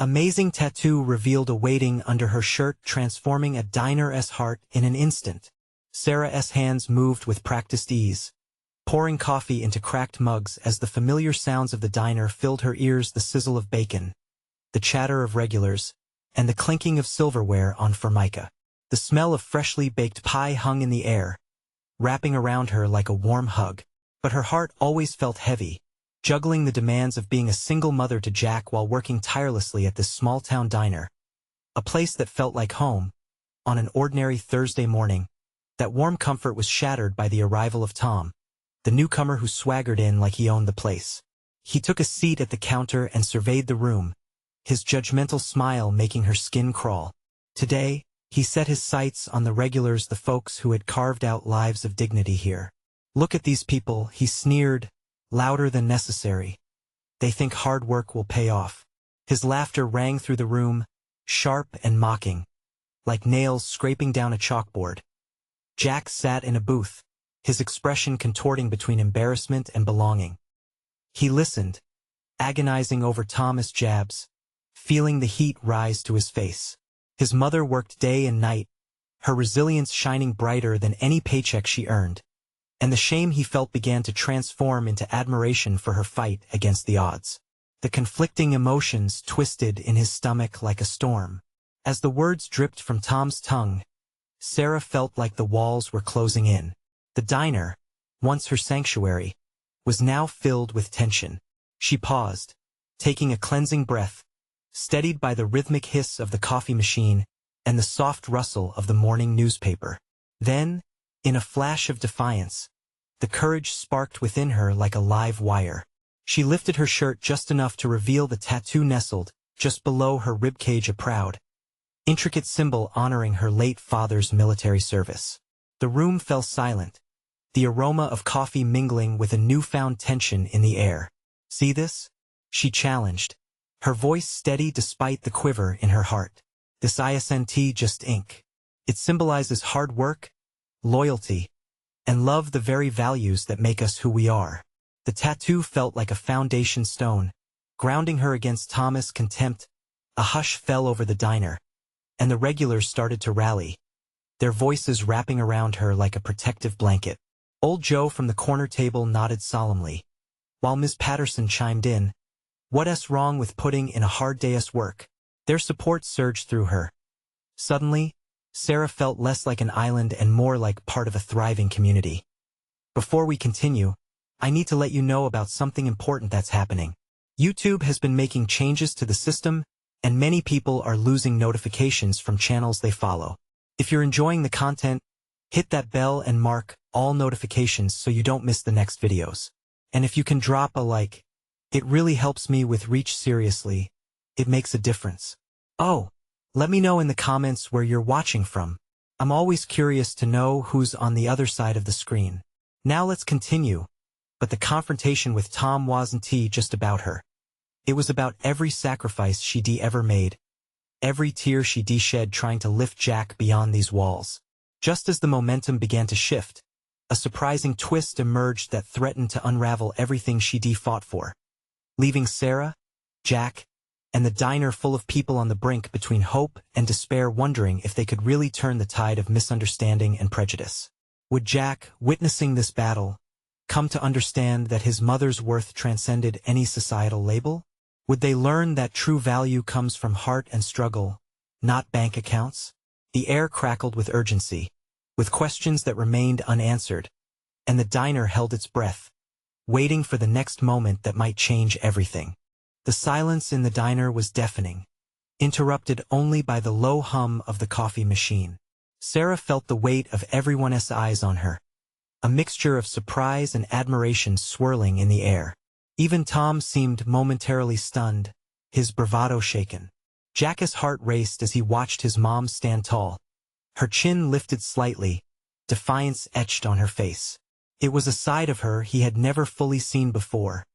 Amazing tattoo revealed awaiting under her shirt, transforming a Diner'S heart in an instant. Sarah's hands moved with practiced ease, pouring coffee into cracked mugs as the familiar sounds of the diner filled her ears, the sizzle of bacon, the chatter of regulars, and the clinking of silverware on formica. The smell of freshly baked pie hung in the air, wrapping around her like a warm hug. But her heart always felt heavy, juggling the demands of being a single mother to Jack while working tirelessly at this small-town diner, a place that felt like home. On an ordinary Thursday morning, that warm comfort was shattered by the arrival of Tom, the newcomer who swaggered in like he owned the place. He took a seat at the counter and surveyed the room, his judgmental smile making her skin crawl. Today, he set his sights on the regulars, the folks who had carved out lives of dignity here. "Look at these people," he sneered, louder than necessary. "They think hard work will pay off." His laughter rang through the room, sharp and mocking, like nails scraping down a chalkboard. Jack sat in a booth, his expression contorting between embarrassment and belonging. He listened, agonizing over Tom's jabs, feeling the heat rise to his face. His mother worked day and night, her resilience shining brighter than any paycheck she earned, and the shame he felt began to transform into admiration for her fight against the odds. The conflicting emotions twisted in his stomach like a storm. As the words dripped from Tom's tongue, Sarah felt like the walls were closing in. The diner, once her sanctuary, was now filled with tension. She paused, taking a cleansing breath, steadied by the rhythmic hiss of the coffee machine and the soft rustle of the morning newspaper. Then, in a flash of defiance, the courage sparked within her like a live wire. She lifted her shirt just enough to reveal the tattoo nestled just below her ribcage, a proud, intricate symbol honoring her late father's military service. The room fell silent, the aroma of coffee mingling with a newfound tension in the air. "See this?" she challenged, her voice steady despite the quiver in her heart. "This isn't just ink. It symbolizes hard work, loyalty, and love, the very values that make us who we are." The tattoo felt like a foundation stone, grounding her against Tom's contempt. A hush fell over the diner, and the regulars started to rally, their voices wrapping around her like a protective blanket. Old Joe from the corner table nodded solemnly, while Ms. Patterson chimed in, "What's wrong with putting in a hard day's work?" Their support surged through her. Suddenly, Sarah felt less like an island and more like part of a thriving community. "Before we continue, I need to let you know about something important that's happening. YouTube has been making changes to the system, and many people are losing notifications from channels they follow. If you're enjoying the content, hit that bell and mark all notifications so you don't miss the next videos. And if you can drop a like, it really helps me with reach. Seriously, it makes a difference. Oh, let me know in the comments where you're watching from. I'm always curious to know who's on the other side of the screen. Now let's continue. But the confrontation with Tom wasn't just about her. It was about every sacrifice she'd ever made, every tear she'd shed trying to lift Jack beyond these walls. Just as the momentum began to shift, a surprising twist emerged that threatened to unravel everything she'd fought for, leaving Sarah, Jack, and the diner full of people on the brink between hope and despair, wondering if they could really turn the tide of misunderstanding and prejudice. Would Jack, witnessing this battle, come to understand that his mother's worth transcended any societal label? Would they learn that true value comes from heart and struggle, not bank accounts? The air crackled with urgency, with questions that remained unanswered, and the diner held its breath, waiting for the next moment that might change everything. The silence in the diner was deafening, interrupted only by the low hum of the coffee machine. Sarah felt the weight of everyone's eyes on her, a mixture of surprise and admiration swirling in the air. Even Tom seemed momentarily stunned, his bravado shaken. Jack's heart raced as he watched his mom stand tall, her chin lifted slightly, defiance etched on her face. It was a side of her he had never fully seen before.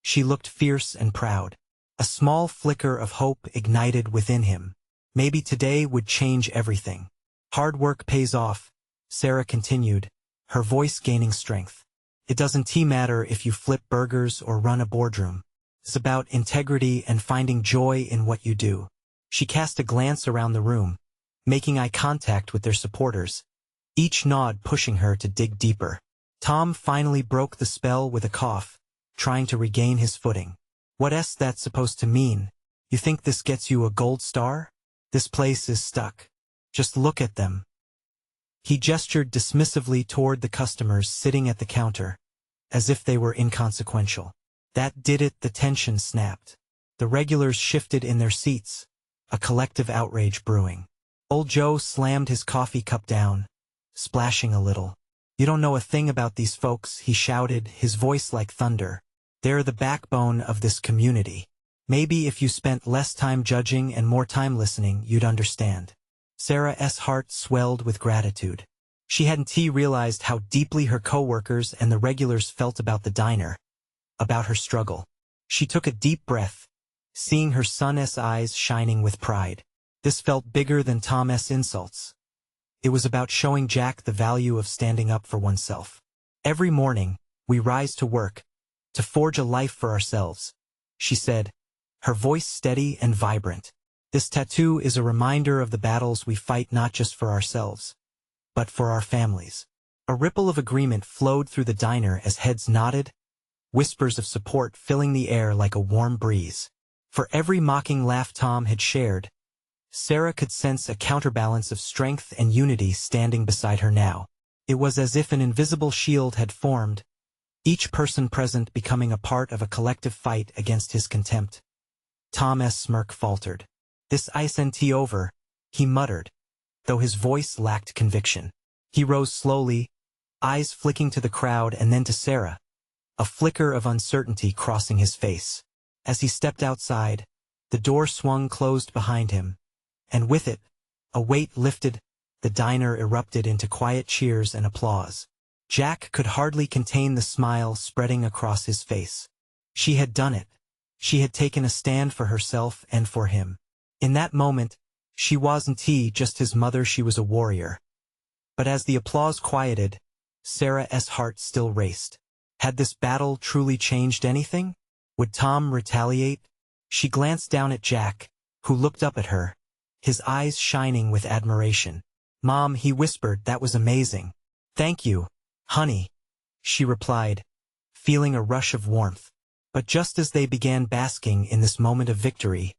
She looked fierce and proud. A small flicker of hope ignited within him. Maybe today would change everything. "Hard work pays off," Sarah continued, her voice gaining strength. "It doesn't matter if you flip burgers or run a boardroom. It's about integrity and finding joy in what you do. She cast a glance around the room, making eye contact with their supporters, each nod pushing her to dig deeper. Tom finally broke the spell with a cough, trying to regain his footing. What's that supposed to mean? You think this gets you a gold star? This place is stuck. Just look at them. He gestured dismissively toward the customers sitting at the counter, as if they were inconsequential. That did it, the tension snapped. The regulars shifted in their seats, a collective outrage brewing. Old Joe slammed his coffee cup down, splashing a little. You don't know a thing about these folks, he shouted, his voice like thunder. They're the backbone of this community. Maybe if you spent less time judging and more time listening, you'd understand. Sarah's heart swelled with gratitude. She hadn't realized how deeply her co-workers and the regulars felt about the diner, about her struggle. She took a deep breath, seeing her son's eyes shining with pride. This felt bigger than Tom's insults. It was about showing Jack the value of standing up for oneself. Every morning, we rise to work, to forge a life for ourselves, she said, her voice steady and vibrant. This tattoo is a reminder of the battles we fight not just for ourselves, but for our families. A ripple of agreement flowed through the diner as heads nodded, whispers of support filling the air like a warm breeze. For every mocking laugh Tom had shared, Sarah could sense a counterbalance of strength and unity standing beside her now. It was as if an invisible shield had formed, each person present becoming a part of a collective fight against his contempt. Tom's smirk faltered. This isn't over, he muttered, though his voice lacked conviction. He rose slowly, eyes flicking to the crowd and then to Sarah, a flicker of uncertainty crossing his face. As he stepped outside, the door swung closed behind him, and with it, a weight lifted, the diner erupted into quiet cheers and applause. Jack could hardly contain the smile spreading across his face. She had done it. She had taken a stand for herself and for him. In that moment, she wasn't just his mother, she was a warrior. But as the applause quieted, Sarah's heart still raced. Had this battle truly changed anything? Would Tom retaliate? She glanced down at Jack, who looked up at her, his eyes shining with admiration. Mom, he whispered, that was amazing. Thank you, honey, she replied, feeling a rush of warmth. But just as they began basking in this moment of victory,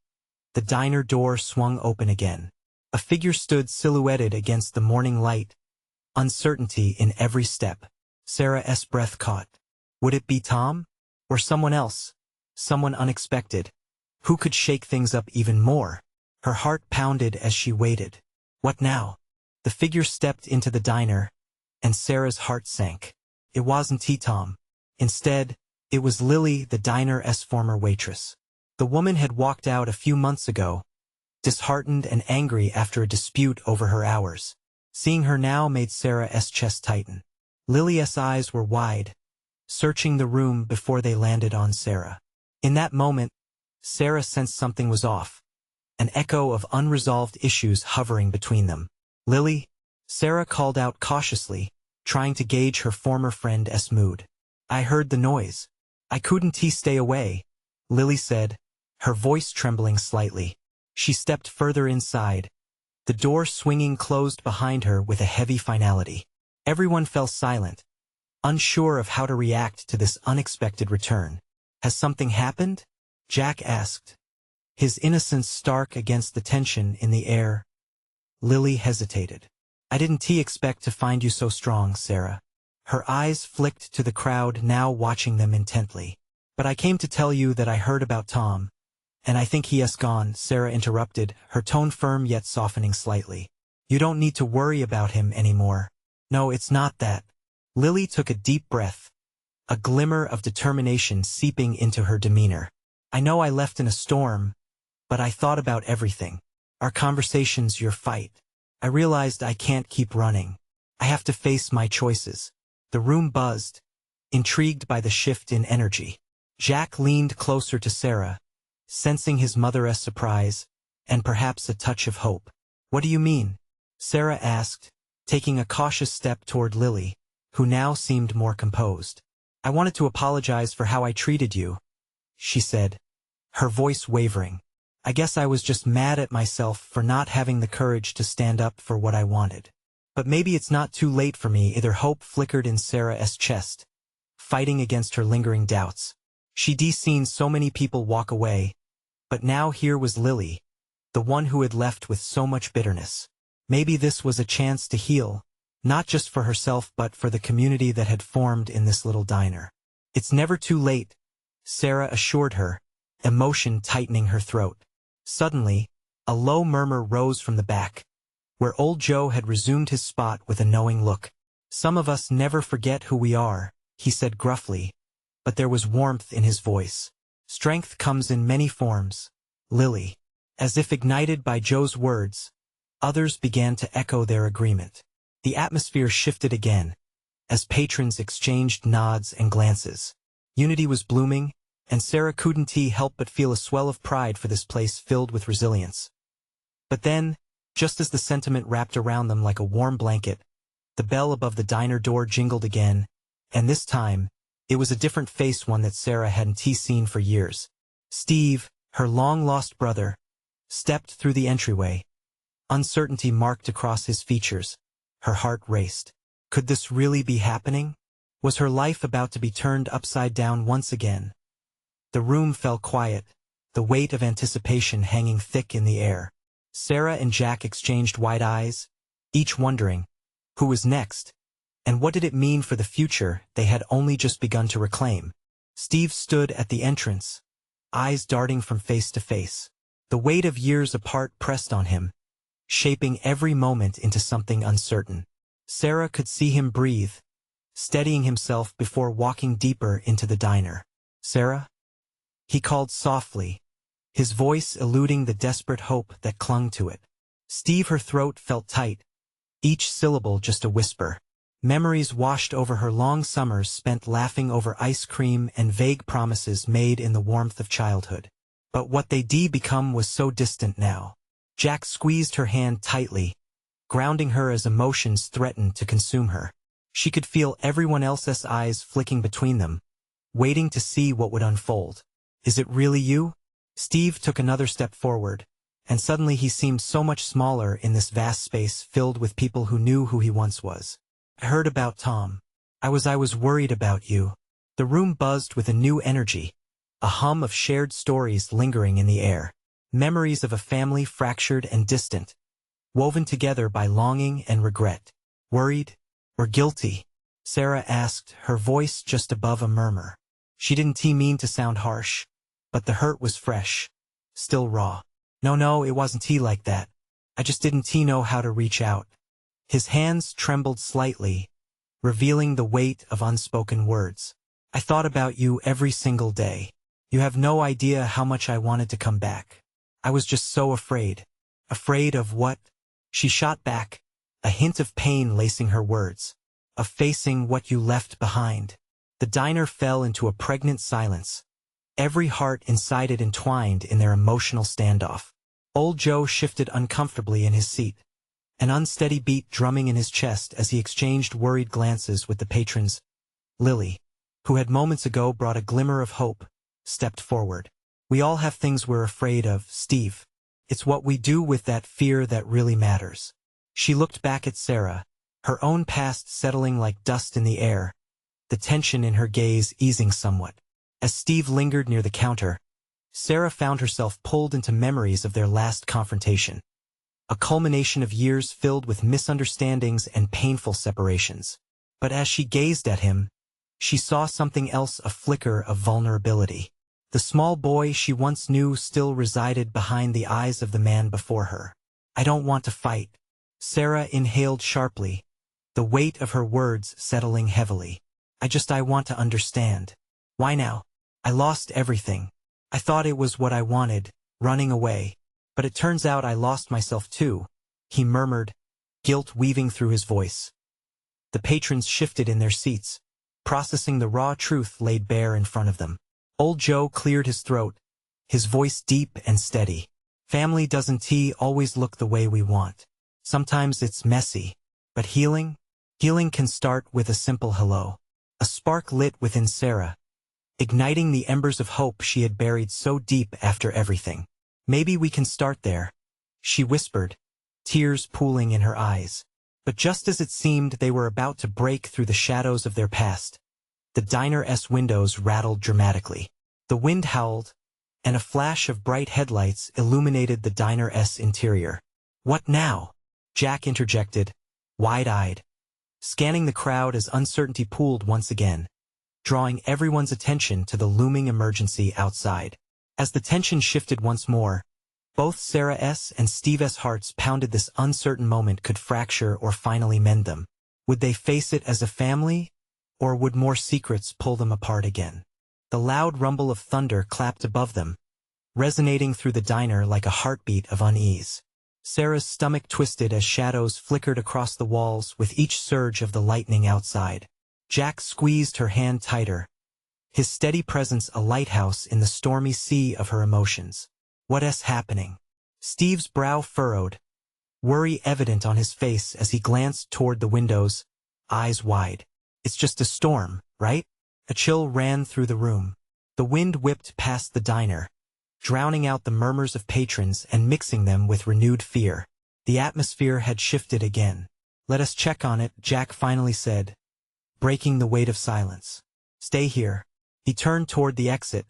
the diner door swung open again. A figure stood silhouetted against the morning light, uncertainty in every step. Sarah's breath caught. Would it be Tom? Or someone else? Someone unexpected? Who could shake things up even more? Her heart pounded as she waited. What now? The figure stepped into the diner, and Sarah's heart sank. It wasn't Tom. Instead, it was Lily, the diner's former waitress. The woman had walked out a few months ago, disheartened and angry after a dispute over her hours. Seeing her now made Sarah's chest tighten. Lily's eyes were wide, searching the room before they landed on Sarah. In that moment, Sarah sensed something was off, an echo of unresolved issues hovering between them. Lily, Sarah called out cautiously, trying to gauge her former friend's mood. I heard the noise. I couldn't stay away, Lily said, her voice trembling slightly. She stepped further inside, the door swinging closed behind her with a heavy finality. Everyone fell silent, unsure of how to react to this unexpected return. Has something happened? Jack asked, his innocence stark against the tension in the air. Lily hesitated. I didn't expect to find you so strong, Sarah. Her eyes flicked to the crowd now watching them intently. But I came to tell you that I heard about Tom, and I think he has gone, Sarah interrupted, her tone firm yet softening slightly. You don't need to worry about him anymore. No, it's not that. Lily took a deep breath, a glimmer of determination seeping into her demeanor. I know I left in a storm, but I thought about everything. Our conversations, your fight. I realized I can't keep running. I have to face my choices. The room buzzed, intrigued by the shift in energy. Jack leaned closer to Sarah, sensing his mother's surprise, and perhaps a touch of hope. What do you mean? Sarah asked, taking a cautious step toward Lily, who now seemed more composed. I wanted to apologize for how I treated you, she said, her voice wavering. I guess I was just mad at myself for not having the courage to stand up for what I wanted. But maybe it's not too late for me either. Hope flickered in Sarah's chest, fighting against her lingering doubts. She'd seen so many people walk away, but now here was Lily, the one who had left with so much bitterness. Maybe this was a chance to heal, not just for herself but for the community that had formed in this little diner. It's never too late, Sarah assured her, emotion tightening her throat. Suddenly, a low murmur rose from the back, where old Joe had resumed his spot with a knowing look. Some of us never forget who we are, he said gruffly, but there was warmth in his voice. Strength comes in many forms, Lily. As if ignited by Joe's words, others began to echo their agreement. The atmosphere shifted again, as patrons exchanged nods and glances. Unity was blooming, and Sarah couldn't help but feel a swell of pride for this place filled with resilience. But then, just as the sentiment wrapped around them like a warm blanket, the bell above the diner door jingled again, and this time, it was a different face, one that Sarah hadn't seen for years. Steve, her long-lost brother, stepped through the entryway. Uncertainty marked across his features. Her heart raced. Could this really be happening? Was her life about to be turned upside down once again? The room fell quiet, the weight of anticipation hanging thick in the air. Sarah and Jack exchanged wide eyes, each wondering, who was next, and what did it mean for the future they had only just begun to reclaim? Steve stood at the entrance, eyes darting from face to face. The weight of years apart pressed on him, shaping every moment into something uncertain. Sarah could see him breathe, steadying himself before walking deeper into the diner. "Sarah?" he called softly, his voice eluding the desperate hope that clung to it. Steve, her throat felt tight, each syllable just a whisper. Memories washed over her long summers spent laughing over ice cream and vague promises made in the warmth of childhood. But what they'd become was so distant now. Jack squeezed her hand tightly, grounding her as emotions threatened to consume her. She could feel everyone else's eyes flicking between them, waiting to see what would unfold. "Is it really you?" Steve took another step forward, and suddenly he seemed so much smaller in this vast space filled with people who knew who he once was. "I heard about Tom. I was worried about you." The room buzzed with a new energy, a hum of shared stories lingering in the air. Memories of a family fractured and distant, woven together by longing and regret. "Worried? Or guilty?" Sarah asked, her voice just above a murmur. She didn't mean to sound harsh, but the hurt was fresh, still raw. No, it wasn't like that. I just didn't know how to reach out." His hands trembled slightly, revealing the weight of unspoken words. "I thought about you every single day. You have no idea how much I wanted to come back. I was just so afraid." "Afraid of what?" she shot back, a hint of pain lacing her words. "Of facing what you left behind." The diner fell into a pregnant silence, every heart inside it entwined in their emotional standoff. Old Joe shifted uncomfortably in his seat, an unsteady beat drumming in his chest as he exchanged worried glances with the patrons. Lily, who had moments ago brought a glimmer of hope, stepped forward. "We all have things we're afraid of, Steve. It's what we do with that fear that really matters." She looked back at Sarah, her own past settling like dust in the air, the tension in her gaze easing somewhat. As Steve lingered near the counter, Sarah found herself pulled into memories of their last confrontation, a culmination of years filled with misunderstandings and painful separations. But as she gazed at him, she saw something else, a flicker of vulnerability. The small boy she once knew still resided behind the eyes of the man before her. "I don't want to fight." Sarah inhaled sharply, the weight of her words settling heavily. I want to understand." "Why now?" "I lost everything. I thought it was what I wanted, running away. But it turns out I lost myself too," he murmured, guilt weaving through his voice. The patrons shifted in their seats, processing the raw truth laid bare in front of them. Old Joe cleared his throat, his voice deep and steady. "Family doesn't always look the way we want. Sometimes it's messy. But healing can start with a simple hello." A spark lit within Sarah, igniting the embers of hope she had buried so deep after everything. "Maybe we can start there," she whispered, tears pooling in her eyes. But just as it seemed they were about to break through the shadows of their past, the Diner's windows rattled dramatically. The wind howled, and a flash of bright headlights illuminated the Diner's interior. "What now?" Jack interjected, wide-eyed, scanning the crowd as uncertainty pooled once again, drawing everyone's attention to the looming emergency outside. As the tension shifted once more, both Sarah's and Steve's hearts pounded. This uncertain moment could fracture or finally mend them. Would they face it as a family, or would more secrets pull them apart again? The loud rumble of thunder clapped above them, resonating through the diner like a heartbeat of unease. Sarah's stomach twisted as shadows flickered across the walls with each surge of the lightning outside. Jack squeezed her hand tighter, his steady presence a lighthouse in the stormy sea of her emotions. "What's happening?" Steve's brow furrowed, worry evident on his face as he glanced toward the windows, eyes wide. "It's just a storm, right?" A chill ran through the room. The wind whipped past the diner, drowning out the murmurs of patrons and mixing them with renewed fear. The atmosphere had shifted again. "Let us check on it," Jack finally said, breaking the weight of silence. "Stay here." He turned toward the exit,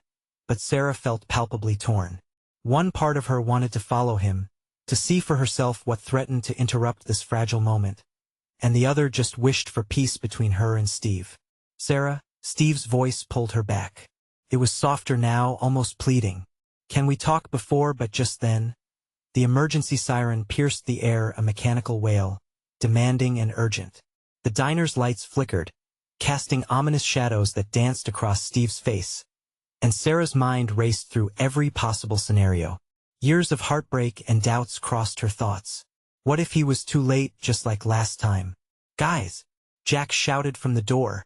but Sarah felt palpably torn. One part of her wanted to follow him, to see for herself what threatened to interrupt this fragile moment, and the other just wished for peace between her and Steve. "Sarah," Steve's voice pulled her back. It was softer now, almost pleading. "Can we talk before?" But just then, the emergency siren pierced the air, a mechanical wail, demanding and urgent. The diner's lights flickered, casting ominous shadows that danced across Steve's face, and Sarah's mind raced through every possible scenario. Years of heartbreak and doubts crossed her thoughts. What if he was too late, just like last time? "Guys!" Jack shouted from the door,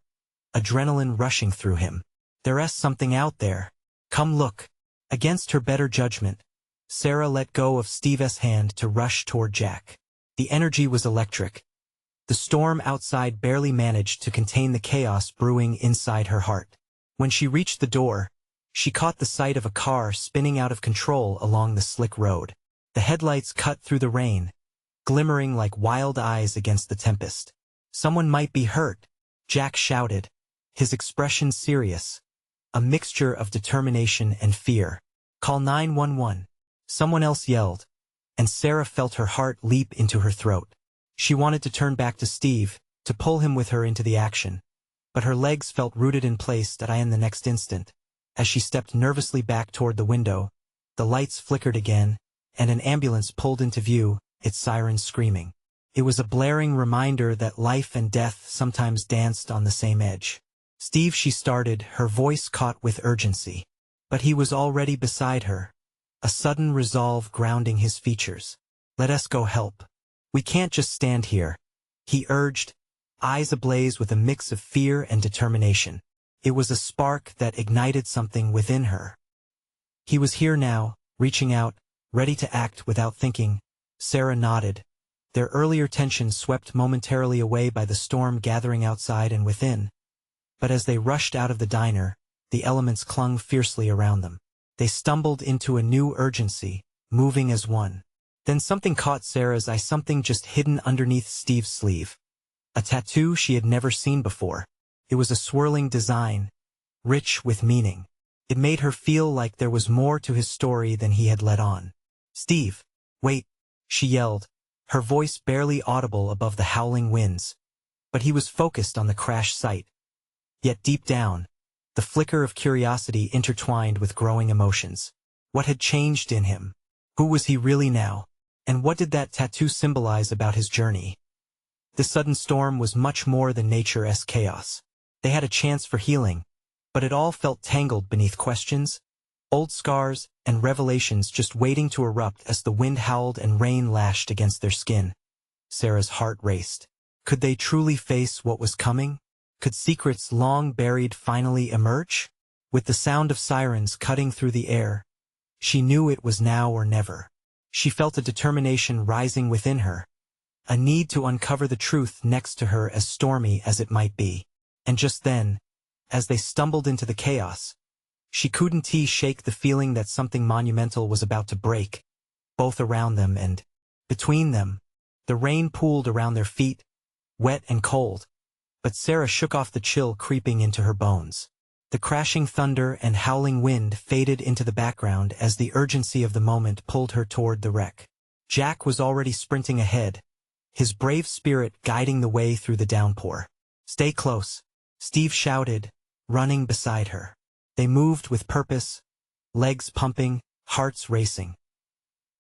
adrenaline rushing through him. "There's something out there. Come look." Against her better judgment, Sarah let go of Steve's hand to rush toward Jack. The energy was electric. The storm outside barely managed to contain the chaos brewing inside her heart. When she reached the door, she caught the sight of a car spinning out of control along the slick road. The headlights cut through the rain, glimmering like wild eyes against the tempest. "Someone might be hurt," Jack shouted, his expression serious, a mixture of determination and fear. "Call 911. Someone else yelled, and Sarah felt her heart leap into her throat. She wanted to turn back to Steve, to pull him with her into the action, but her legs felt rooted in place in the next instant. As she stepped nervously back toward the window, the lights flickered again, and an ambulance pulled into view, its sirens screaming. It was a blaring reminder that life and death sometimes danced on the same edge. "Steve," she started, her voice caught with urgency. But he was already beside her, a sudden resolve grounding his features. "Let us go help. We can't just stand here," he urged, eyes ablaze with a mix of fear and determination. It was a spark that ignited something within her. He was here now, reaching out, ready to act without thinking. Sarah nodded, their earlier tension swept momentarily away by the storm gathering outside and within. But as they rushed out of the diner, the elements clung fiercely around them. They stumbled into a new urgency, moving as one. Then something caught Sarah's eye, something just hidden underneath Steve's sleeve. A tattoo she had never seen before. It was a swirling design, rich with meaning. It made her feel like there was more to his story than he had let on. "Steve, wait," she yelled, her voice barely audible above the howling winds. But he was focused on the crash site. Yet deep down, the flicker of curiosity intertwined with growing emotions. What had changed in him? Who was he really now? And what did that tattoo symbolize about his journey? The sudden storm was much more than nature's chaos. They had a chance for healing, but it all felt tangled beneath questions, old scars, and revelations just waiting to erupt as the wind howled and rain lashed against their skin. Sarah's heart raced. Could they truly face what was coming? Could secrets long buried finally emerge? With the sound of sirens cutting through the air, she knew it was now or never. She felt a determination rising within her, a need to uncover the truth next to her, as stormy as it might be. And just then, As they stumbled into the chaos, she couldn't shake the feeling that something monumental was about to break, both around them and between them. The rain pooled around their feet, wet and cold, but Sarah shook off the chill creeping into her bones. The crashing thunder and howling wind faded into the background as the urgency of the moment pulled her toward the wreck. Jack was already sprinting ahead, his brave spirit guiding the way through the downpour. "Stay close," Steve shouted, running beside her. They moved with purpose, legs pumping, hearts racing.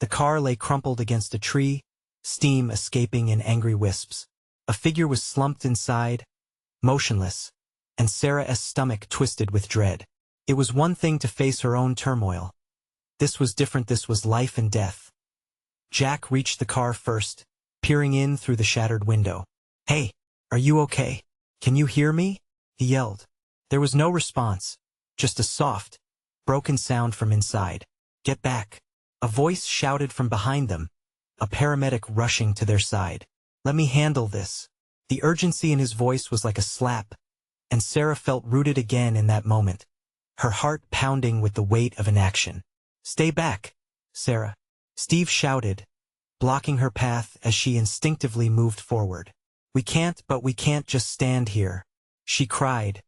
The car lay crumpled against a tree, steam escaping in angry wisps. A figure was slumped inside, motionless, and Sarah's stomach twisted with dread. It was one thing to face her own turmoil. This was different. This was life and death. Jack reached the car first, peering in through the shattered window. "Hey, are you okay? Can you hear me?" he yelled. There was no response, just a soft, broken sound from inside. "Get back," a voice shouted from behind them, a paramedic rushing to their side. "Let me handle this." The urgency in his voice was like a slap, and Sarah felt rooted again in that moment, her heart pounding with the weight of inaction. "Stay back, Sarah," Steve shouted, blocking her path as she instinctively moved forward. We can't just stand here," she cried,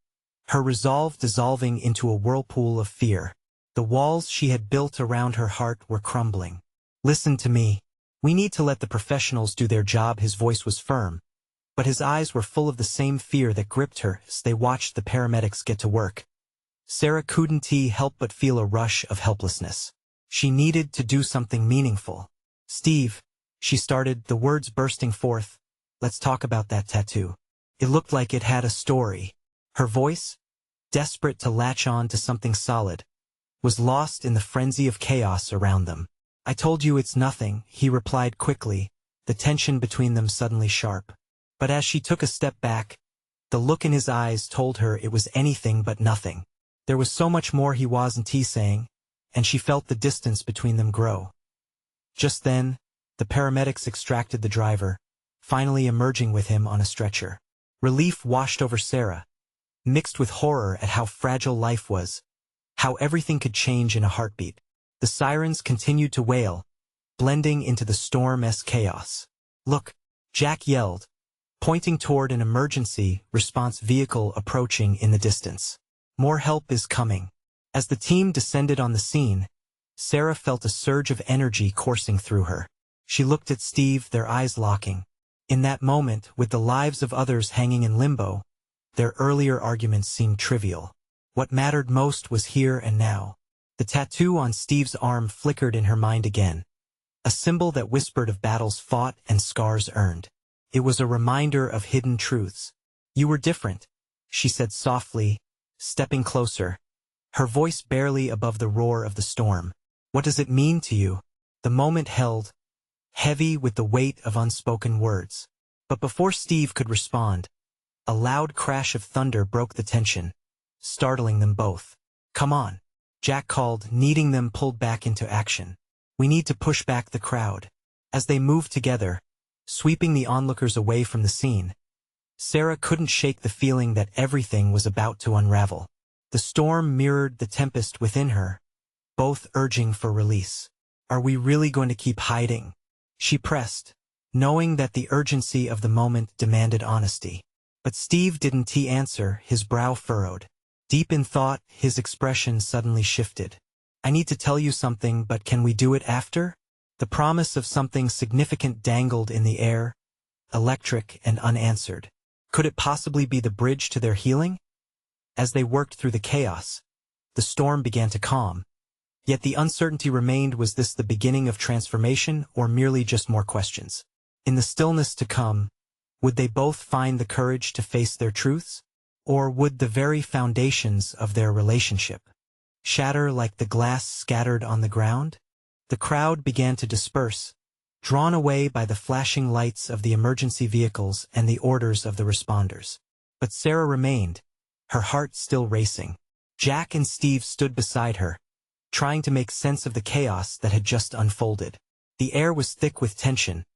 her resolve dissolving into a whirlpool of fear. The walls she had built around her heart were crumbling. "Listen to me. We need to let the professionals do their job." His voice was firm, but his eyes were full of the same fear that gripped her as they watched the paramedics get to work. Sarah couldn't help but feel a rush of helplessness. She needed to do something meaningful. "Steve," she started, the words bursting forth, "let's talk about that tattoo." It looked like it had a story. Her voice, desperate to latch on to something solid, was lost in the frenzy of chaos around them. "I told you it's nothing," he replied quickly, the tension between them suddenly sharp. But as she took a step back, the look in his eyes told her it was anything but nothing. There was so much more he wasn't saying, and she felt the distance between them grow. Just then, the paramedics extracted the driver, finally emerging with him on a stretcher. Relief washed over Sarah, mixed with horror at how fragile life was, how everything could change in a heartbeat. The sirens continued to wail, blending into the storm's chaos. "Look," Jack yelled, pointing toward an emergency response vehicle approaching in the distance. "More help is coming." As the team descended on the scene, Sarah felt a surge of energy coursing through her. She looked at Steve, their eyes locking. In that moment, with the lives of others hanging in limbo, their earlier arguments seemed trivial. What mattered most was here and now. The tattoo on Steve's arm flickered in her mind again, a symbol that whispered of battles fought and scars earned. It was a reminder of hidden truths. "You were different," she said softly, stepping closer, her voice barely above the roar of the storm. "What does it mean to you?" The moment held, heavy with the weight of unspoken words. But before Steve could respond, a loud crash of thunder broke the tension, startling them both. "Come on," Jack called, needing them pulled back into action. "We need to push back the crowd." As they moved together, sweeping the onlookers away from the scene, Sarah couldn't shake the feeling that everything was about to unravel. The storm mirrored the tempest within her, both urging for release. "Are we really going to keep hiding?" she pressed, knowing that the urgency of the moment demanded honesty. But Steve didn't answer, his brow furrowed. Deep in thought, his expression suddenly shifted. "I need to tell you something, but can we do it after?" The promise of something significant dangled in the air, electric and unanswered. Could it possibly be the bridge to their healing? As they worked through the chaos, the storm began to calm. Yet the uncertainty remained. Was this the beginning of transformation, or merely just more questions? In the stillness to come, would they both find the courage to face their truths? Or would the very foundations of their relationship shatter like the glass scattered on the ground? The crowd began to disperse, drawn away by the flashing lights of the emergency vehicles and the orders of the responders. But Sarah remained, her heart still racing. Jack and Steve stood beside her, trying to make sense of the chaos that had just unfolded. The air was thick with tension,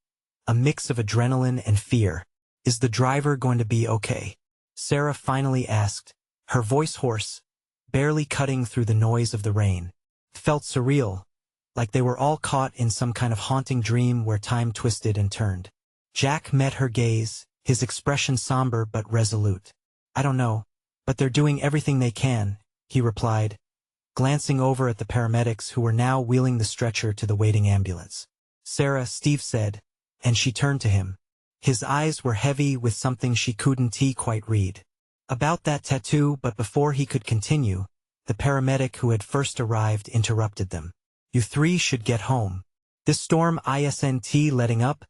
a mix of adrenaline and fear. "Is the driver going to be okay?" Sarah finally asked, her voice hoarse, barely cutting through the noise of the rain. It felt surreal, like they were all caught in some kind of haunting dream where time twisted and turned. Jack met her gaze, his expression somber but resolute. "I don't know, but they're doing everything they can," he replied, glancing over at the paramedics who were now wheeling the stretcher to the waiting ambulance. "Sarah," Steve said, and she turned to him. His eyes were heavy with something she couldn't quite read. "About that tattoo," but before he could continue, the paramedic who had first arrived interrupted them. "You three should get home. This storm isn't letting up,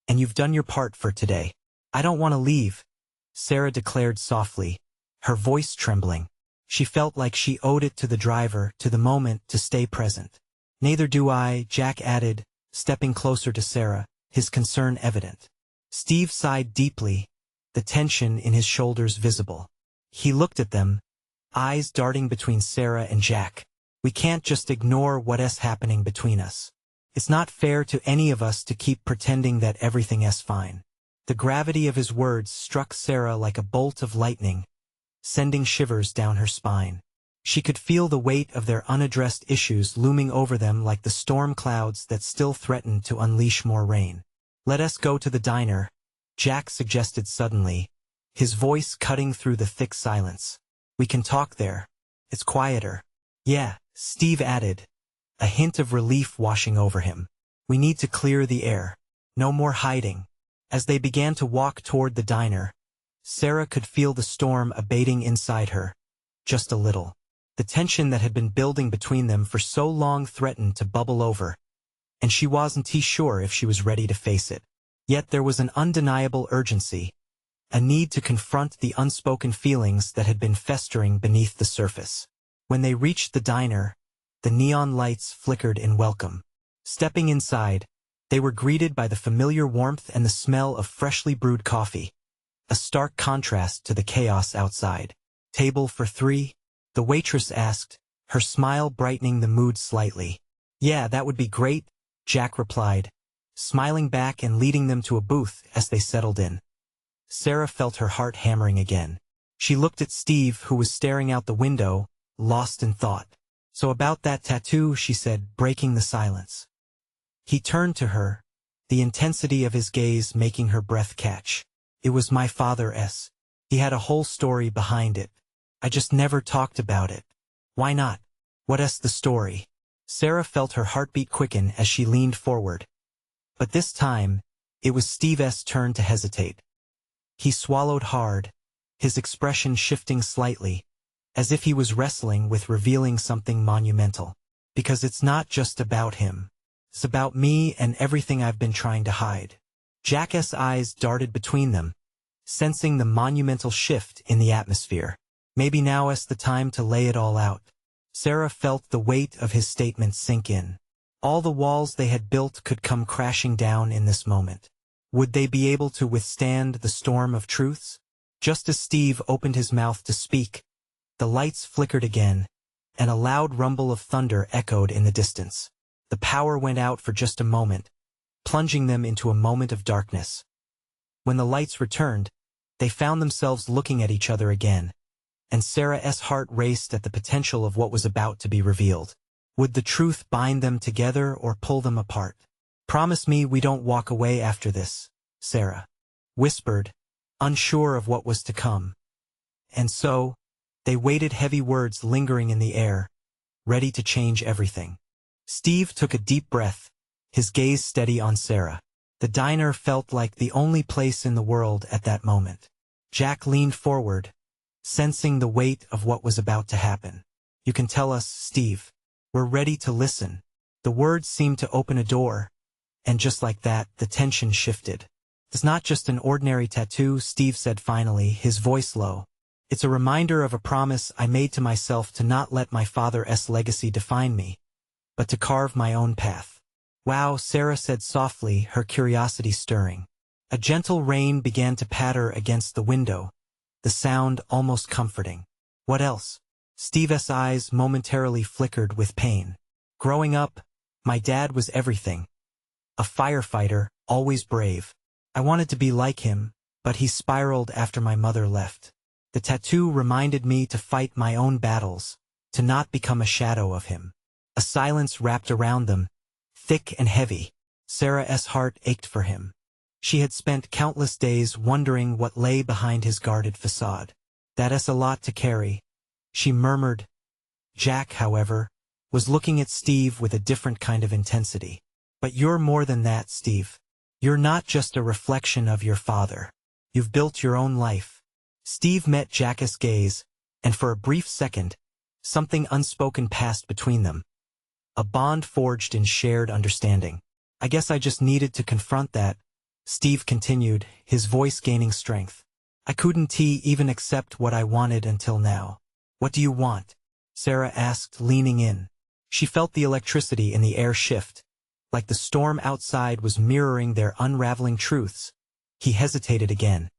and you've done your part for today." "I don't want to leave," Sarah declared softly, her voice trembling. She felt like she owed it to the driver, to the moment, to stay present. "Neither do I," Jack added, stepping closer to Sarah, his concern evident. Steve sighed deeply, the tension in his shoulders visible. He looked at them, eyes darting between Sarah and Jack. "We can't just ignore what's happening between us. It's not fair to any of us to keep pretending that everything's fine." The gravity of his words struck Sarah like a bolt of lightning, sending shivers down her spine. She could feel the weight of their unaddressed issues looming over them like the storm clouds that still threatened to unleash more rain. "Let us go to the diner," Jack suggested suddenly, his voice cutting through the thick silence. "We can talk there. It's quieter." "Yeah," Steve added, a hint of relief washing over him. "We need to clear the air. No more hiding." As they began to walk toward the diner, Sarah could feel the storm abating inside her, just a little. The tension that had been building between them for so long threatened to bubble over, and she wasn't sure if she was ready to face it. Yet there was an undeniable urgency, a need to confront the unspoken feelings that had been festering beneath the surface. When they reached the diner, the neon lights flickered in welcome. Stepping inside, they were greeted by the familiar warmth and the smell of freshly brewed coffee, a stark contrast to the chaos outside. "Table for three?" the waitress asked, her smile brightening the mood slightly. "Yeah, that would be great," Jack replied, smiling back and leading them to a booth as they settled in. Sarah felt her heart hammering again. She looked at Steve, who was staring out the window, lost in thought. "So about that tattoo," she said, breaking the silence. He turned to her, the intensity of his gaze making her breath catch. "It was my father's. He had a whole story behind it. I just never talked about it." "Why not? What's the story?" Sarah felt her heartbeat quicken as she leaned forward. But this time, it was Steve's turn to hesitate. He swallowed hard, his expression shifting slightly, as if he was wrestling with revealing something monumental. "Because it's not just about him. It's about me and everything I've been trying to hide." Jack's eyes darted between them, sensing the monumental shift in the atmosphere. Maybe now's the time to lay it all out. Sarah felt the weight of his statement sink in. All the walls they had built could come crashing down in this moment. Would they be able to withstand the storm of truths? Just as Steve opened his mouth to speak, the lights flickered again, and a loud rumble of thunder echoed in the distance. The power went out for just a moment, plunging them into a moment of darkness. When the lights returned, they found themselves looking at each other again, and Sarah's heart raced at the potential of what was about to be revealed. Would the truth bind them together or pull them apart? "Promise me we don't walk away after this," Sarah whispered, unsure of what was to come. And so, they waited, heavy words lingering in the air, ready to change everything. Steve took a deep breath, his gaze steady on Sarah. The diner felt like the only place in the world at that moment. Jack leaned forward, sensing the weight of what was about to happen. "You can tell us, Steve. We're ready to listen." The words seemed to open a door, and just like that, the tension shifted. "It's not just an ordinary tattoo," Steve said finally, his voice low. "It's a reminder of a promise I made to myself to not let my father's legacy define me, but to carve my own path." "Wow," Sarah said softly, her curiosity stirring. A gentle rain began to patter against the window, the sound almost comforting. "What else?" Steve's eyes momentarily flickered with pain. "Growing up, my dad was everything. A firefighter, always brave. I wanted to be like him, but he spiraled after my mother left. The tattoo reminded me to fight my own battles, to not become a shadow of him. A silence wrapped around them, thick and heavy. Sarah's heart ached for him. She had spent countless days wondering what lay behind his guarded facade. "That's a lot to carry," she murmured. Jack, however, was looking at Steve with a different kind of intensity. "But you're more than that, Steve. You're not just a reflection of your father. You've built your own life." Steve met Jack's gaze, and for a brief second, something unspoken passed between them. A bond forged in shared understanding. "I guess I just needed to confront that," Steve continued, his voice gaining strength. "I couldn't even accept what I wanted until now." "What do you want?" Sarah asked, leaning in. She felt the electricity in the air shift, like the storm outside was mirroring their unraveling truths. He hesitated again,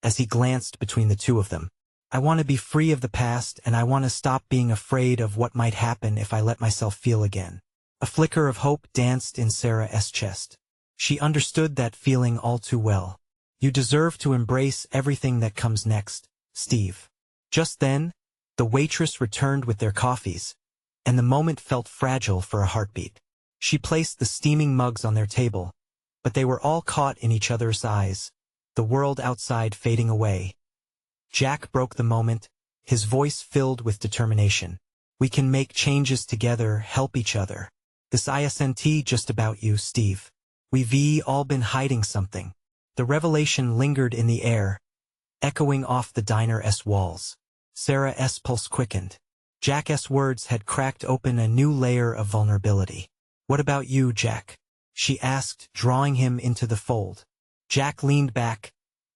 as he glanced between the two of them. "I want to be free of the past, and I want to stop being afraid of what might happen if I let myself feel again." A flicker of hope danced in Sarah's chest. She understood that feeling all too well. "You deserve to embrace everything that comes next, Steve." Just then, the waitress returned with their coffees, and the moment felt fragile for a heartbeat. She placed the steaming mugs on their table, but they were all caught in each other's eyes, the world outside fading away. Jack broke the moment, his voice filled with determination. "We can make changes together, help each other. This isn't just about you, Steve. We've all been hiding something." The revelation lingered in the air, echoing off the Diner'S walls. Sarah's pulse quickened. Jack's words had cracked open a new layer of vulnerability. "What about you, Jack?" she asked, drawing him into the fold. Jack leaned back,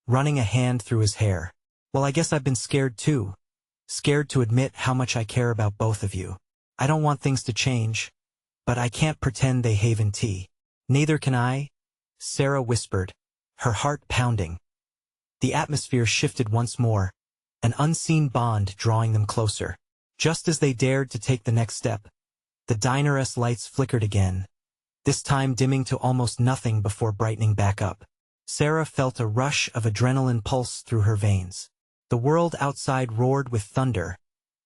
running a hand through his hair. "Well, I guess I've been scared too. Scared to admit how much I care about both of you. I don't want things to change, but I can't pretend they haven't." "Neither can I," Sarah whispered, her heart pounding. The atmosphere shifted once more, an unseen bond drawing them closer. Just as they dared to take the next step, the Diner'S lights flickered again, this time dimming to almost nothing before brightening back up. Sarah felt a rush of adrenaline pulse through her veins. The world outside roared with thunder,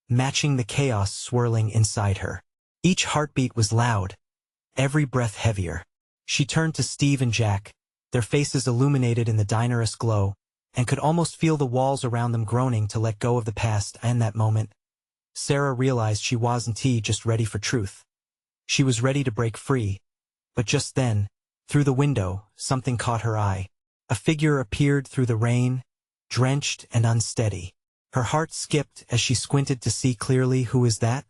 matching the chaos swirling inside her. Each heartbeat was loud, every breath heavier. She turned to Steve and Jack, their faces illuminated in the Diner'S glow, and could almost feel the walls around them groaning to let go of the past. In that moment, Sarah realized she wasn't just ready for truth. She was ready to break free. But just then, through the window, something caught her eye. A figure appeared through the rain, drenched and unsteady. Her heart skipped as she squinted to see clearly. "Who is that?"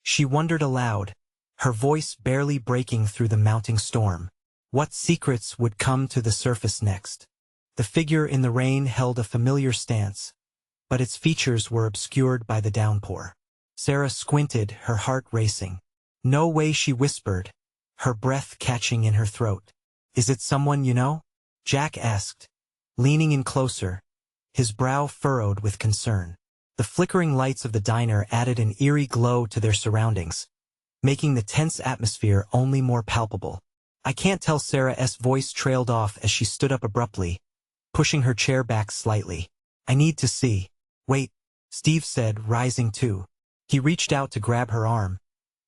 she wondered aloud, her voice barely breaking through the mounting storm. What secrets would come to the surface next? The figure in the rain held a familiar stance, but its features were obscured by the downpour. Sarah squinted, her heart racing. "No way," she whispered, her breath catching in her throat. "Is it someone you know?" Jack asked, leaning in closer, his brow furrowed with concern. The flickering lights of the diner added an eerie glow to their surroundings, making the tense atmosphere only more palpable. "I can't tell." Sarah's voice trailed off as she stood up abruptly, pushing her chair back slightly. "I need to see." "Wait," Steve said, rising too. He reached out to grab her arm,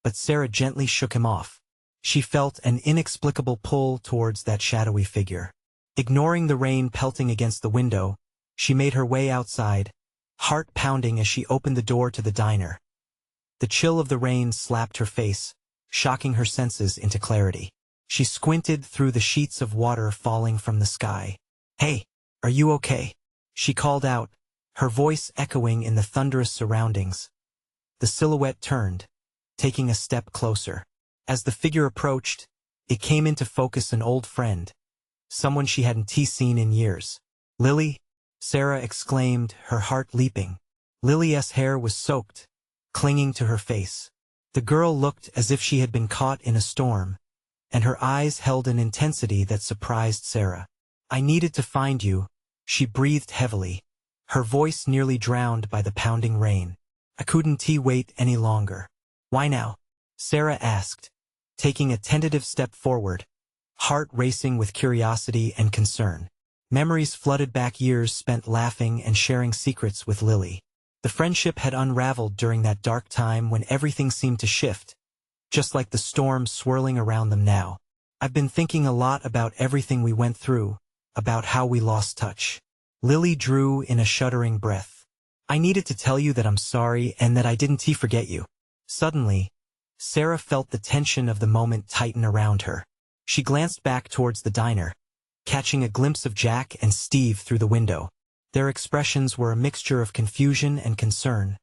but Sarah gently shook him off. She felt an inexplicable pull towards that shadowy figure. Ignoring the rain pelting against the window, she made her way outside, heart pounding as she opened the door to the diner. The chill of the rain slapped her face, shocking her senses into clarity. She squinted through the sheets of water falling from the sky. "Hey, are you okay?" she called out, her voice echoing in the thunderous surroundings. The silhouette turned, taking a step closer. As the figure approached, it came into focus: an old friend, someone she hadn't seen in years. "Lily?" Sarah exclaimed, her heart leaping. Lily's hair was soaked, clinging to her face. The girl looked as if she had been caught in a storm, and her eyes held an intensity that surprised Sarah. "I needed to find you," she breathed heavily, her voice nearly drowned by the pounding rain. "I couldn't wait any longer." "Why now?" Sarah asked, taking a tentative step forward, heart racing with curiosity and concern. Memories flooded back years spent laughing and sharing secrets with Lily. The friendship had unraveled during that dark time when everything seemed to shift, just like the storm swirling around them now. I've been thinking a lot about everything we went through, about how we lost touch. Lily drew in a shuddering breath. I needed to tell you that I'm sorry and that I didn't forget you. Suddenly, Sarah felt the tension of the moment tighten around her. She glanced back towards the diner, catching a glimpse of Jack and Steve through the window. Their expressions were a mixture of confusion and concern,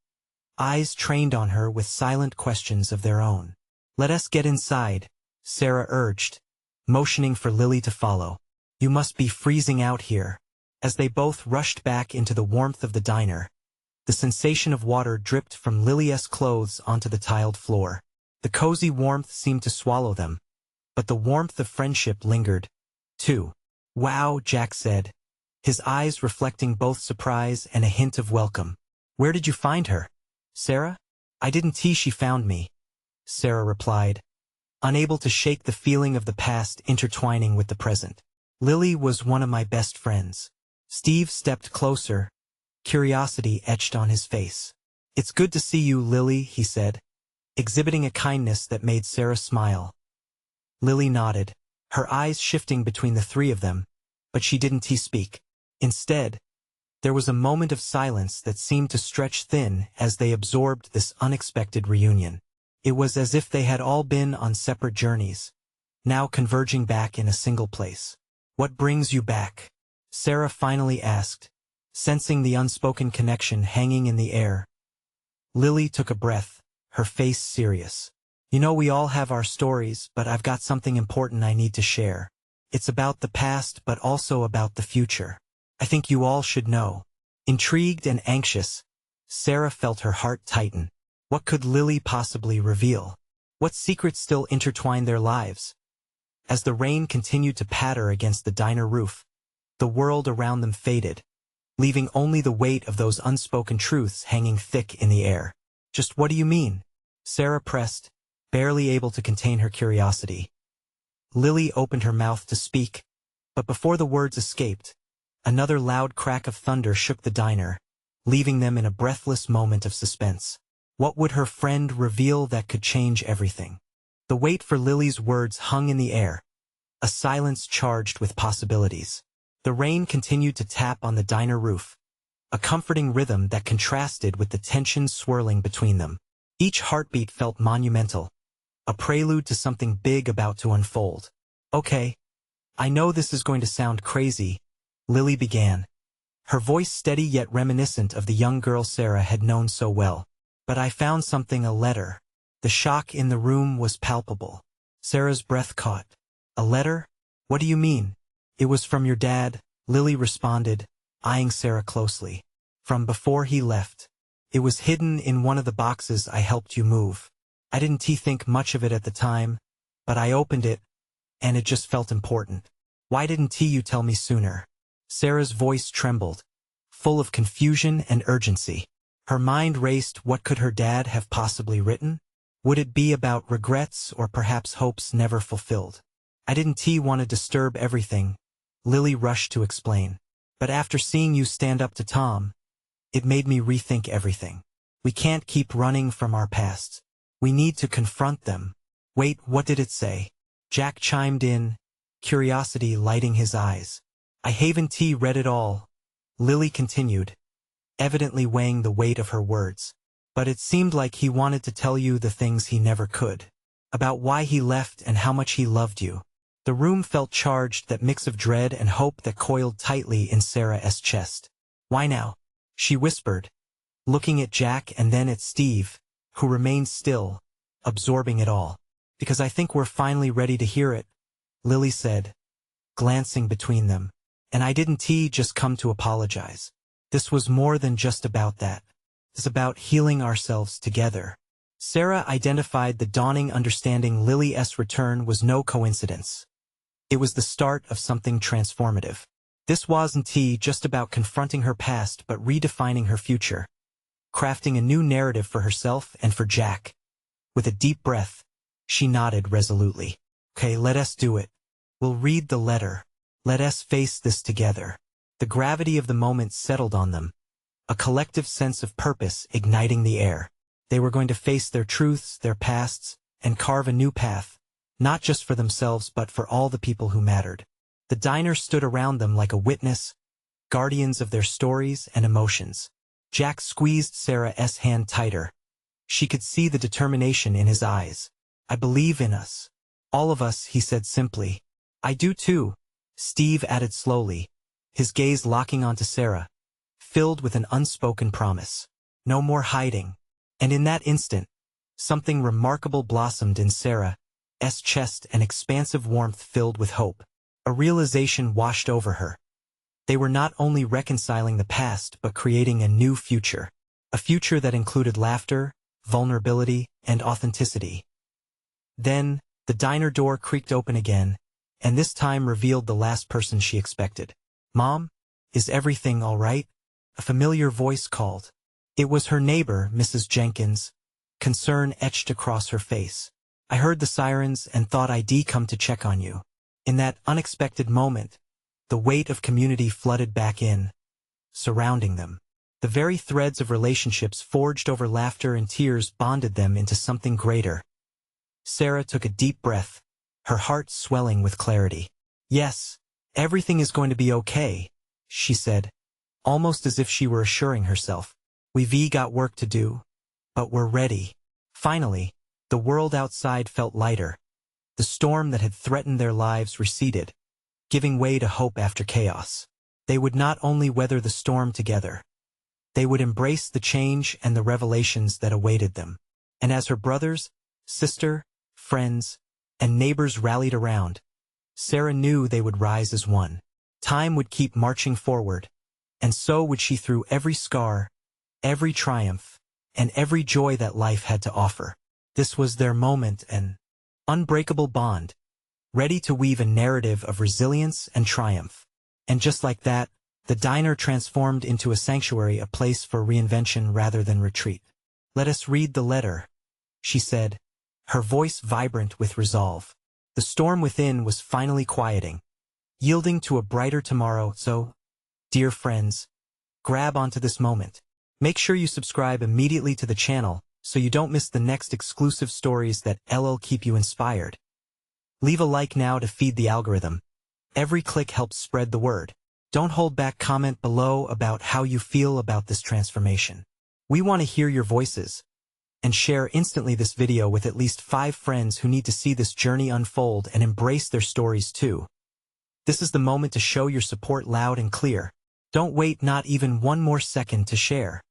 eyes trained on her with silent questions of their own. Let us get inside, Sarah urged, motioning for Lily to follow. You must be freezing out here. As they both rushed back into the warmth of the diner, the sensation of water dripped from Lily's clothes onto the tiled floor. The cozy warmth seemed to swallow them, but the warmth of friendship lingered, too. Wow, Jack said, his eyes reflecting both surprise and a hint of welcome. Where did you find her, Sarah? I didn't she found me, Sarah replied, unable to shake the feeling of the past intertwining with the present. Lily was one of my best friends. Steve stepped closer, curiosity etched on his face. It's good to see you, Lily, he said, exhibiting a kindness that made Sarah smile. Lily nodded, her eyes shifting between the three of them, but she didn't speak. Instead, there was a moment of silence that seemed to stretch thin as they absorbed this unexpected reunion. It was as if they had all been on separate journeys, now converging back in a single place. What brings you back? Sarah finally asked, sensing the unspoken connection hanging in the air. Lily took a breath, her face serious. You know, we all have our stories, but I've got something important I need to share. It's about the past but also about the future. I think you all should know. Intrigued and anxious, Sarah felt her heart tighten. What could Lily possibly reveal? What secrets still intertwined their lives? As the rain continued to patter against the diner roof, the world around them faded, leaving only the weight of those unspoken truths hanging thick in the air. Just what do you mean? Sarah pressed, barely able to contain her curiosity. Lily opened her mouth to speak, but before the words escaped, another loud crack of thunder shook the diner, leaving them in a breathless moment of suspense. What would her friend reveal that could change everything? The wait for Lily's words hung in the air, a silence charged with possibilities. The rain continued to tap on the diner roof, a comforting rhythm that contrasted with the tension swirling between them. Each heartbeat felt monumental, a prelude to something big about to unfold. Okay, I know this is going to sound crazy, Lily began, her voice steady yet reminiscent of the young girl Sarah had known so well. But I found something, a letter. The shock in the room was palpable. Sarah's breath caught. A letter? What do you mean? It was from your dad, Lily responded, eyeing Sarah closely. From before he left. It was hidden in one of the boxes I helped you move. I didn't think much of it at the time, but I opened it, and it just felt important. Why didn't you tell me sooner? Sarah's voice trembled, full of confusion and urgency. Her mind raced. What could her dad have possibly written? Would it be about regrets or perhaps hopes never fulfilled? I didn't want to disturb everything, Lily rushed to explain. But after seeing you stand up to Tom, it made me rethink everything. We can't keep running from our pasts. We need to confront them. Wait, what did it say? Jack chimed in, curiosity lighting his eyes. I haven't read it all, Lily continued, evidently weighing the weight of her words. But it seemed like he wanted to tell you the things he never could. About why he left and how much he loved you. The room felt charged, that mix of dread and hope that coiled tightly in Sarah's chest. Why now? She whispered, looking at Jack and then at Steve, who remained still, absorbing it all. Because I think we're finally ready to hear it, Lily said, glancing between them. And I didn't just come to apologize. This was more than just about that. It's about healing ourselves together. Sarah identified the dawning understanding Lily's return was no coincidence. It was the start of something transformative. This wasn't just about confronting her past but redefining her future, crafting a new narrative for herself and for Jack. With a deep breath, she nodded resolutely. Okay, let us do it. We'll read the letter. Let us face this together. The gravity of the moment settled on them, a collective sense of purpose igniting the air. They were going to face their truths, their pasts, and carve a new path, not just for themselves but for all the people who mattered. The diner stood around them like a witness, guardians of their stories and emotions. Jack squeezed Sarah's hand tighter. She could see the determination in his eyes. "I believe in us. All of us," he said simply. "I do too," Steve added slowly, his gaze locking onto Sarah, filled with an unspoken promise. No more hiding. And in that instant, something remarkable blossomed in Sarah's chest, an expansive warmth filled with hope. A realization washed over her. They were not only reconciling the past but creating a new future. A future that included laughter, vulnerability, and authenticity. Then, the diner door creaked open again, and this time revealed the last person she expected. "Mom, is everything all right?" A familiar voice called. It was her neighbor, Mrs. Jenkins, concern etched across her face. "I heard the sirens and thought I'd come to check on you." In that unexpected moment, the weight of community flooded back in, surrounding them. The very threads of relationships forged over laughter and tears bonded them into something greater. Sarah took a deep breath, her heart swelling with clarity. "Yes, everything is going to be okay," she said, almost as if she were assuring herself. "We've got work to do, but we're ready." Finally, the world outside felt lighter. The storm that had threatened their lives receded, giving way to hope after chaos. They would not only weather the storm together, they would embrace the change and the revelations that awaited them. And as her brothers, sister, friends, and neighbors rallied around, Sarah knew they would rise as one. Time would keep marching forward, and so would she through every scar, every triumph, and every joy that life had to offer. This was their moment, an unbreakable bond, ready to weave a narrative of resilience and triumph. And just like that, the diner transformed into a sanctuary, a place for reinvention rather than retreat. "Let us read the letter," she said, her voice vibrant with resolve. The storm within was finally quieting, yielding to a brighter tomorrow. So, dear friends, grab onto this moment. Make sure you subscribe immediately to the channel so you don't miss the next exclusive stories that'll keep you inspired. Leave a like now to feed the algorithm. Every click helps spread the word. Don't hold back, comment below about how you feel about this transformation. We want to hear your voices. And share instantly this video with at least 5 friends who need to see this journey unfold and embrace their stories too. This is the moment to show your support loud and clear. Don't wait not even one more second to share.